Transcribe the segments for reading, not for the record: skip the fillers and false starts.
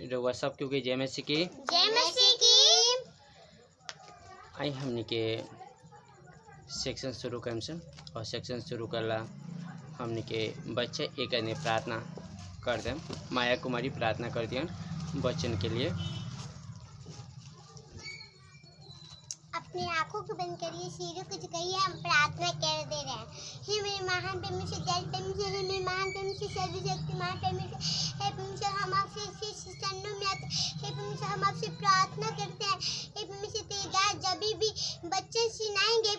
रउआ सब क्योंकि जय मसीह की आई हमने के सेक्शन शुरू कर और सेक्शन शुरू करला हमने के बच्चे एक अन्य प्रार्थना कर दें। माया कुमारी प्रार्थना कर दियन बच्चन के लिए। अपनी आंखों को बंद करिए, सिरों को झुकाइए, हम प्रार्थना कर दे रहे हैं। हे मेरे महान परमेश्वर, दयालु परमेश्वर, हे मेरे महान परमेश्वर, सर्वशक्तिमान परमेश्वर, हे परमेश्वर हम आपसे चरणों में आते, हे परमेश्वर हम आपसे प्रार्थना करते हैं। हे परमेश्वर तेरे दास जब भी बच्चे सुनाएंगे,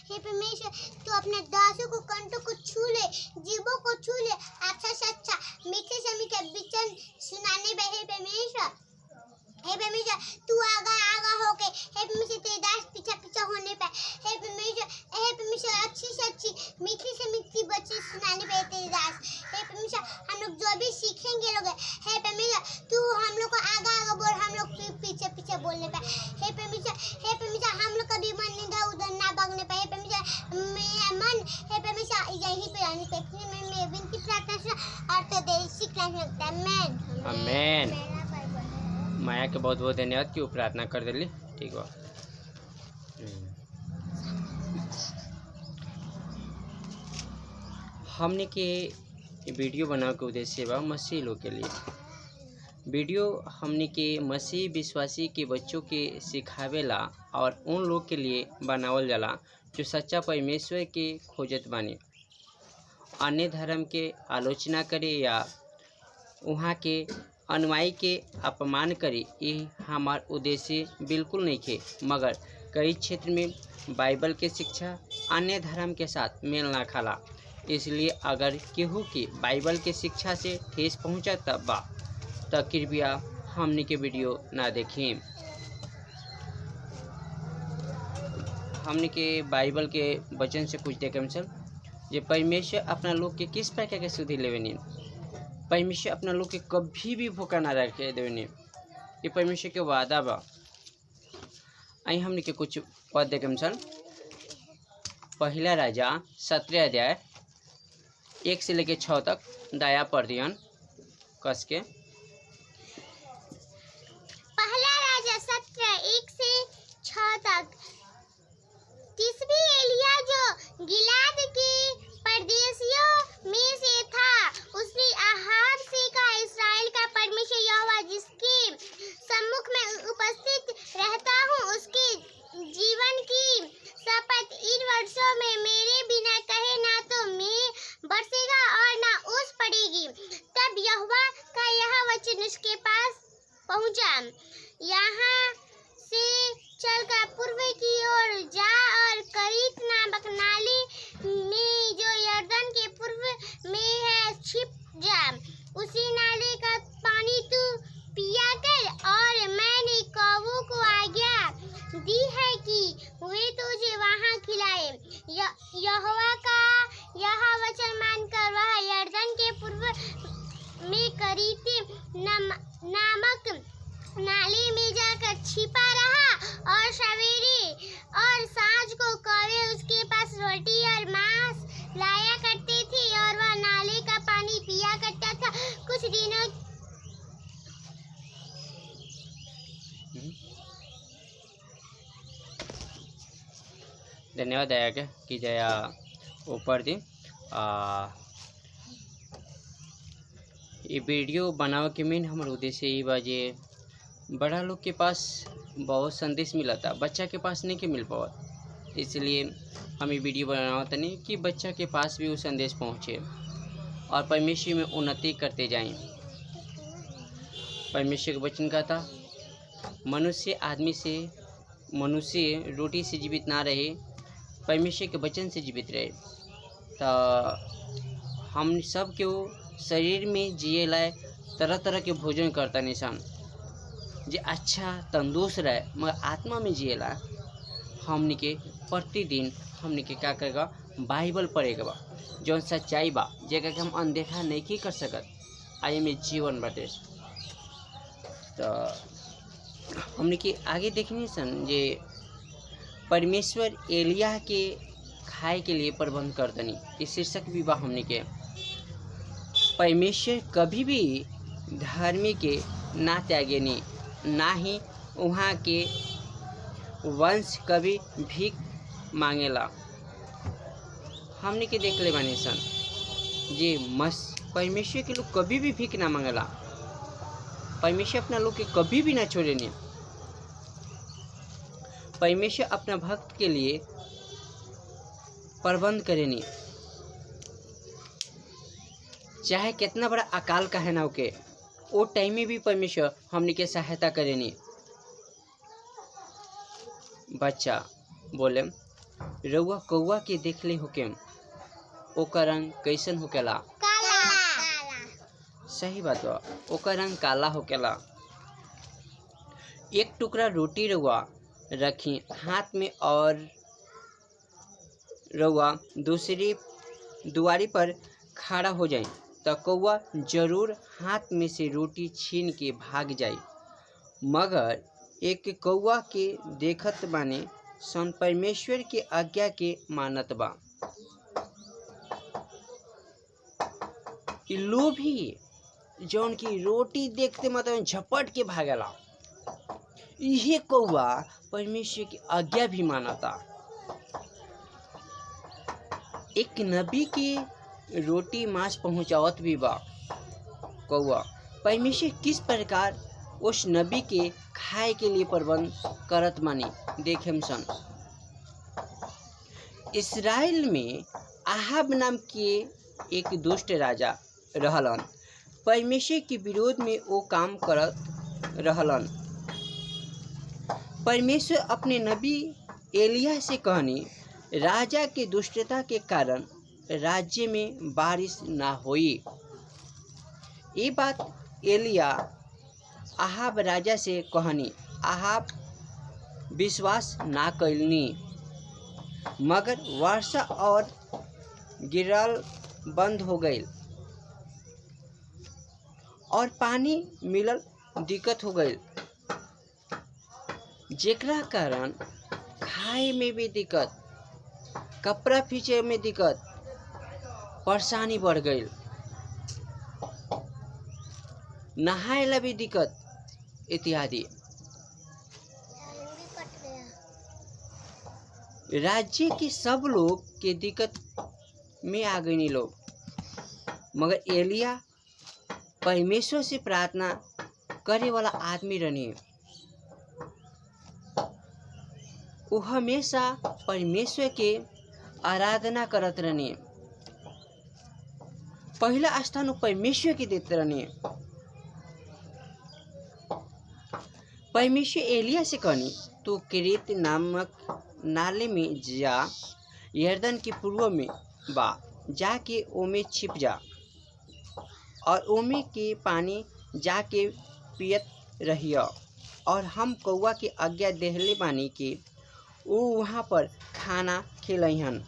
हे परमेश्वर तो अपने दासों को कंठों को छू ले, जीवों को छू ले, अच्छा से अच्छा मीठे से मीठे वचन सुनाने में। हे परमेश्वर तू आगा होके, हे परमेश्वर तेरे दास पीछा होने पे, हे परमेश्वर अच्छी से अच्छी मीठी से मीठी बच्चे सुनाने पे तेरे दास। हे परमेश्वर हम लोग जो भी सीखेंगे लोग, हे परमेश्वर तू हम लोग को आगा बोल, हम लोग पीछे बोलने पे। हे परमेश्वर हम लोग कभी मन इधर उधर ना भागने पे। हे परमेश्वर मेरा मन, हे परमेश्वर यहीं पे रहने पे। मैं विनती प्रार्थना सुना और तो देर सीखना लगता है। आमीन। माया के बहुत बहुत धन्यवाद कि वो प्रार्थना कर दिली। ठीक बा। हमने के वीडियो बनाने के उद्देश्य बा मसीह लोग के लिए। वीडियो हमने के मसीह विश्वासी के बच्चों के सिखावेला और उन लोग के लिए बनावल जाला जो सच्चा परमेश्वर के खोजत बानी। अन्य धर्म के आलोचना करे या वहाँ के अनुयायी के अपमान करे, ये हमार उद्देश्य बिल्कुल नहीं थे। मगर कई क्षेत्र में बाइबल के शिक्षा अन्य धर्म के साथ मेल ना खाला। इसलिए अगर केहू की बाइबल के शिक्षा से ठेस पहुँचा तब बा तो कृपया हमने के वीडियो ना देखें। हमने के बाइबल के वचन से कुछ देखें चल ये परमेश्वर अपना लोग के किस प्रकार के सुधि लेवेनी। परमेश्वर अपना लोग के कभी भी भूखा ना रखे देवनी, ये परमेश्वर के वादा बा। आई हमने के कुछ पद देखे मिसल। पहला राजा 17 अध्याय 1 से लेके 6 तक दया पर दियन कस के। पहला राजा 17 1 से 6 तक। तिशबी एलिया जो गिलाद के परदेशियों में से था, उसने अहाब से कहा, इस्राएल का परमेश्वर यहोवा जिसके सम्मुख में उपस्थित रहता हूँ, उसके जीवन की शपथ, इन वर्षों में मेरे बिना कहे ना तो मैं बरसेगा और ना ओस पड़ेगी। तब यहोवा का यह वचन उसके पास पहुँचा, यहाँ से चलकर पूर्व की ओर जा और करीत नामक नाले में जो यर्दन के पूर्व में है छिप जा। उसी नाले का पानी तू पिया कर, और मैंने कौवों को आज्ञा दी है कि वे तुझे वहाँ खिलाए। यहोवा का यह वचन मानकर वह यर्दन के पूर्व में करीत नामक नाले में जाकर छिपा रहा, और सवेरे और सांझ को कौवे उसके पास रोटी और मांस लाया करते थे, और वह नाले का पानी पिया करता था। कुछ दिनों धन्यवाद दया के कि दया ऊपर दी। ये वीडियो बनावे के मेन हमारे उद्देश्य ये बाजे बड़ा लोग के पास बहुत संदेश मिला था, बच्चा के पास नहीं के मिल पावा। इसलिए हम ये वीडियो बनावा तनी कि बच्चा के पास भी वो संदेश पहुँचे और परमेश्वर में उन्नति करते जाएं। परमेश्वर के वचन का था, मनुष्य रोटी से जीवित ना रहे, परमेश्वर के वचन से जीवित रहे। तो हम सब के वो शरीर में जिए लाए तरह तरह के भोजन करता निशान जे अच्छा तंदुरुस्त रहे, मगर आत्मा में जिएला हमने के प्रतिदिन हमने के क्या करेगा, बाइबल पढ़ेगा बा, जौन सच्चाई बा जगह के हम अनदेखा नहीं कर सकत। आई में जीवन बाटे। तो हमने के आगे देखनी सन जे परमेश्वर एलिया के खाए के लिए प्रबंध करतनी, इस शीर्षक भी बा हमने के। परमेश्वर कभी भी धार्मिक के ना त्यागेनी, ना ही वहाँ के वंश कभी भीख मांगेला। हमने के देख ले बानी सन जे परमेश्वर के लोग कभी भी भीख ना मांगेला। परमेश्वर अपना लोग के कभी भी ना छोड़ेनी। परमेश्वर अपना भक्त के लिए प्रबंध करेनी, चाहे कितना बड़ा अकाल का है ना के वो टाइम में भी परमेश्वर हमने के सहायता करेनी। बच्चा बोले रउआ कौआ के देख ले होके ओका रंग कैसन होकेला? काला। सही बात बा, ओका रंग काला होकेला। एक टुकड़ा रोटी रउआ रखी हाथ में और रउआ दूसरी दुआरी पर खड़ा हो जाए तो कौआ जरूर हाथ में से रोटी छीन के भाग जाए। मगर एक कौआ के देखत बाने सन परमेश्वर के आज्ञा के मानत बा। इ लोभी जौन की रोटी देखते मतलब झपट के भागेला, इहे कौआ परमेश्वर की आज्ञा भी मानता। एक नबी के रोटी मांस पहुंचावत भी बा कौआ। परमेश्वर किस प्रकार उस नबी के खाए के लिए प्रबंध करत मानी देखेम सन। इस्राएल में आहाब नाम के एक दुष्ट राजा रहलन। परमेश्वर के विरोध में वो काम करत रहलन। परमेश्वर अपने नबी एलिया से कहनी राजा के दुष्टता के कारण राज्य में बारिश ना होई। ये बात एलिया आहाब राजा से कहनी। आहाब विश्वास ना कैलनी, मगर वर्षा और गिरल बंद हो गई और पानी मिलल दिक्कत हो गई, जेकरा कारण खाए में भी दिक्कत, कपड़ा फींचे में दिक्कत, परेशानी बढ़ गई, नहाए ला भी दिक्कत इत्यादि। राज्य के सब लोग के दिक्कत में आ गई लोग, मगर एलिया परमेश्वर से प्रार्थना करे वाला आदमी रहनी। वो हमेशा परमेश्वर के आराधना करत रहनी। पहला स्थान परमेश्वर के देते रहनी। परमेश्वर एलिया से कहनी तो क्रेत नामक नाले में जा, यरदन के पूर्व में बा, जाके ओमे छिप जा और ओमे के पानी जाके पियत रहिया। और हम कौआ के आज्ञा देहले बानी कि वो वहाँ पर खाना खिलहन।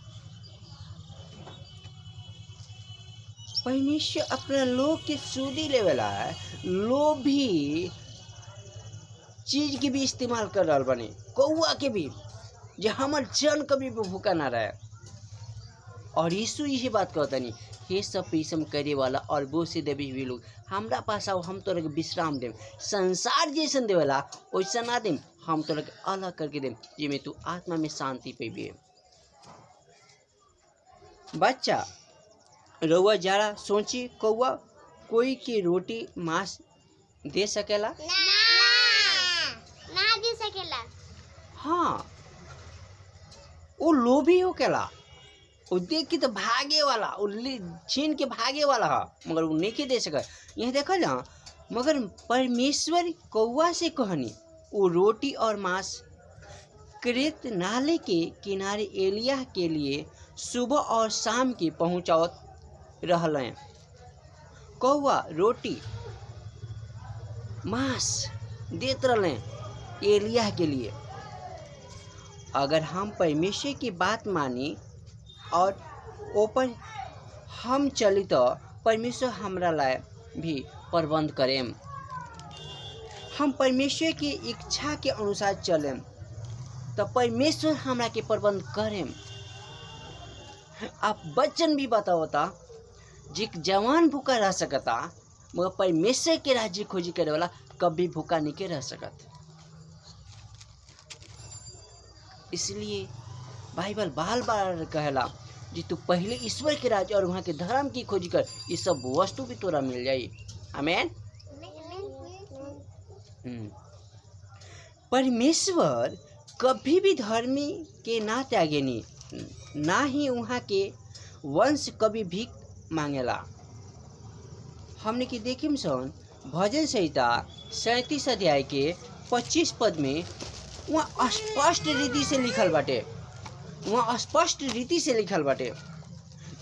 परमेश्वर अपना लोग के सूदी लेवेला है, लोभी चीज के भी इस्तेमाल कर रहा बने, कौआ के भी, जो हमार जन कभी भी भूखा ना रहे। और यीशु यही बात कहता नहीं, हे सब परिश्रम करे वाला और बोझ से देवी भी लोग हमरा पास आओ, हम तोरा के विश्राम देम। संसार जैसन देवेला वैसा ना देम, हम तोरा के अलग करके देम, जिसमें तू आत्मा में शांति पेबे। बच्चा रउआ जरा सोची, कौआ कोई के रोटी मांस दे सकेला? ना दे सकेला। हाँ, वो लोभी होकेला, वो देख के तो भागे वाला, वो छीन के भागे वाला है, मगर वो नहीं के दे सके। यह देखल जा, मगर परमेश्वर कौआ से कहनी वो रोटी और मांस क्रेत नाले के किनारे एलिया के लिए सुबह और शाम के पहुँचावत रहल। कौआ रोटी मांस देत रहले एलिया के लिए। अगर हम परमेश्वर की बात मानी और ऊपर हम चली तो परमेश्वर हमरा लाए भी प्रबंध करें। हम परमेश्वर की इच्छा के अनुसार चलें तो परमेश्वर हमरा के प्रबंध करें। आप बच्चन भी बताओता, जिक जवान भूखा रह सकता मगर परमेश्वर के राज्य खोजी करे वाला कभी भूखा नहीं के रह सकत। इसलिए बाइबल बार बार कहला जी तू पहले ईश्वर के राज्य और वहाँ के धर्म की खोज कर, ये सब वस्तु भी तोरा मिल जाई। आमेन। परमेश्वर कभी भी धर्मी के ना त्यागेनी, ना ही वहाँ के वंश कभी भीख मांगेला। हमने की देखिम सन भजन संहिता 37 अध्याय के 25 पद में वहाँ स्पष्ट रीति से लिखल बाटे, वहाँ स्पष्ट रीति से लिखल बाटे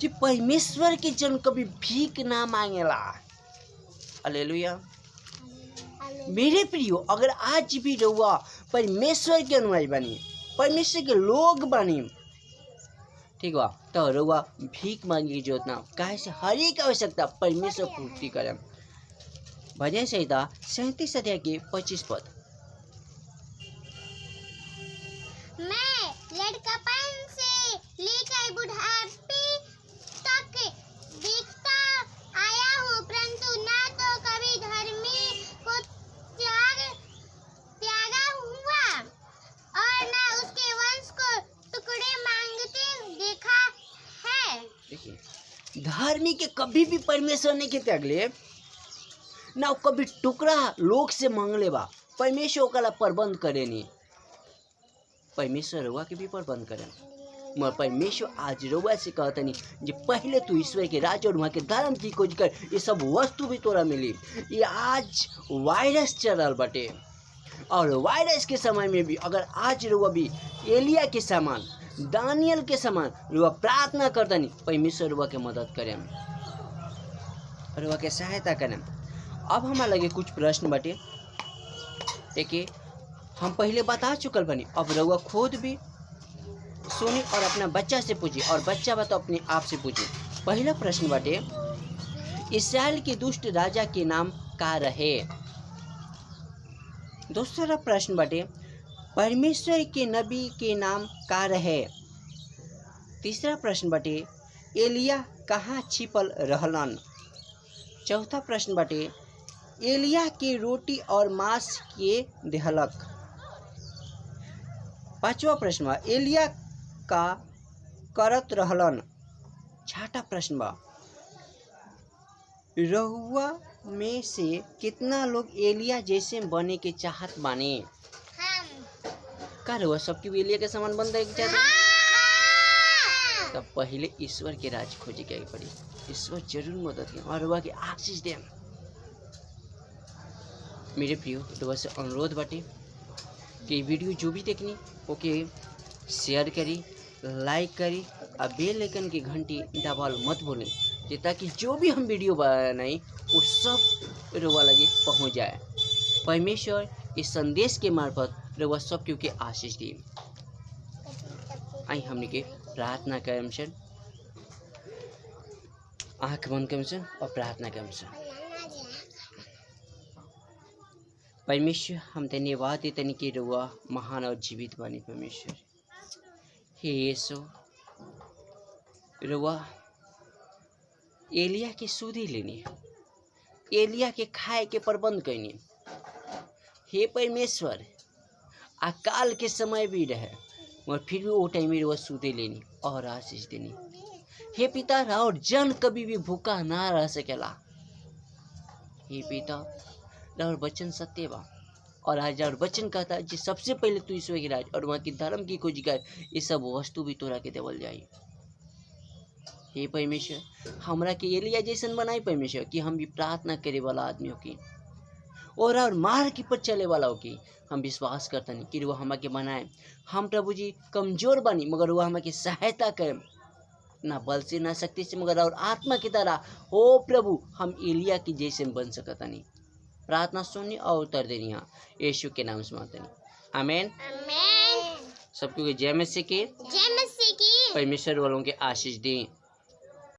कि परमेश्वर के जन कभी भीख ना मांगेला। हालेलुया। मेरे प्रियो, अगर आज भी रहुआ परमेश्वर के अनुयायी बनी, परमेश्वर के लोग बनी, ठीक बा, तो रहुआ भीख मांगे की जरूरत ना, काहे से हर एक आवश्यकता परमेश्वर पूर्ति करे। भजन संहिता 37 अध्याय के 25 पद। मैं लड़कापन से लेकर बुढ़ापे तक देखता आया हूँ, परंतु ना तो कभी धर्मी को त्यागा हुआ और ना उसके वंश को टुकड़े मांगते देखा है। देखिए, धर्मी के कभी भी परमेश्वर ने के त्यागले ना, कभी टुकड़ा लोग से मांगले बा, परमेश्वर ओकरा प्रबंध करे नहीं। परमेश्वर रउआ के भी प्रबंध करे, मगर परमेश्वर आज रउआ से कहता नहीं जे पहले तू ईश्वर के राज्य और वहाँ के धर्म की खोज कर, ये सब वस्तु भी तोरा मिली। ये आज वायरस चल बाटे, और वायरस के समय में भी अगर आज रउआ भी एलिया के समान, दानियल के समान रउआ प्रार्थना करता नहीं, परमेश्वर रउआ के मदद करे, रउआ के सहायता करे। अब हमारा लगे कुछ प्रश्न बाटे, देखिए हम पहले बता चुकल बनी, अब रउआ खुद भी सुनी और अपना बच्चा से पूछी, और बच्चा बता अपने आप से पूछी। पहला प्रश्न बाटे, इस्राएल के दुष्ट राजा के नाम का रहे। दूसरा प्रश्न बाटे, परमेश्वर के नबी के नाम का रहे। तीसरा प्रश्न बाटे, एलिया कहाँ छिपल रहलन। चौथा प्रश्न बाटे, एलिया के रोटी और मांस के देहलक। पांचवा प्रश्न बा, एलिया का करत रहलन। छठा प्रश्न बा, रहुआ में से कितना लोग एलिया जैसे बने के चाहत बाने। का रहुआ सबकी भी एलिया के समान बन रहे चाहते? तब पहले ईश्वर के राज खोजे के पड़ी, ईश्वर जरूर मदद करें और रहुआ के आशीष दें। मेरे प्रियो, रहुआ से अनुरोध बाटे कि वीडियो जो भी देखनी ओके शेयर करी, लाइक करी और बेल आइकन की घंटी दबाल मत भूलें, ताकि जो भी हम वीडियो बनाई वो सब रउआ लगे पहुंच जाए। परमेश्वर इस संदेश के मार्फत रउआ सब क्यों के आशीष दी। आई हमने के प्रार्थना करम सन, आँख बंद करम सन और प्रार्थना करम सन। परमेश्वर, हम धन्यवाद देते हैं कि रउआ महान और जीवित बानी। परमेश्वर हे यीशु, रउआ एलिया के सुधी लेनी, एलिया के खाए के प्रबंध करनी। हे परमेश्वर, अकाल के समय भी रहे मगर फिर भी वो टाइम में रउआ सुधी लेनी और आशीष देनी। हे पिता, और जन कभी भी भूखा ना रह सकेला। हे पिता, और वचन सत्य बा, और आज और वचन कहता है कि सबसे पहले तू ईश्वर के राज और वहाँ की धर्म की खोज कर, ये सब वस्तु भी तोरा के देवल जाई। हे परमेश्वर, हमरा के एलिया जैसन बनाई परमेश्वर, कि हम भी प्रार्थना करे वाला आदमी हो की और मार्ग पर चले वाला हो की। हम विश्वास करते नहीं कि वो हमारे के बनाए। हम प्रभु जी कमजोर बनी, मगर वो हमारे सहायता करे, ना बल से ना शक्ति से, मगर और आत्मा की तरह। ओ प्रभु, हम एलिया की जैसे बन सकता नहीं। प्रार्थना सुननी और उत्तर देनी, हाँ यीशु के नाम से मांगते नहीं। आमेन। आमेन। सबको जय मसीह की, जय मसीह की। परमेश्वर वालों के आशीष दें।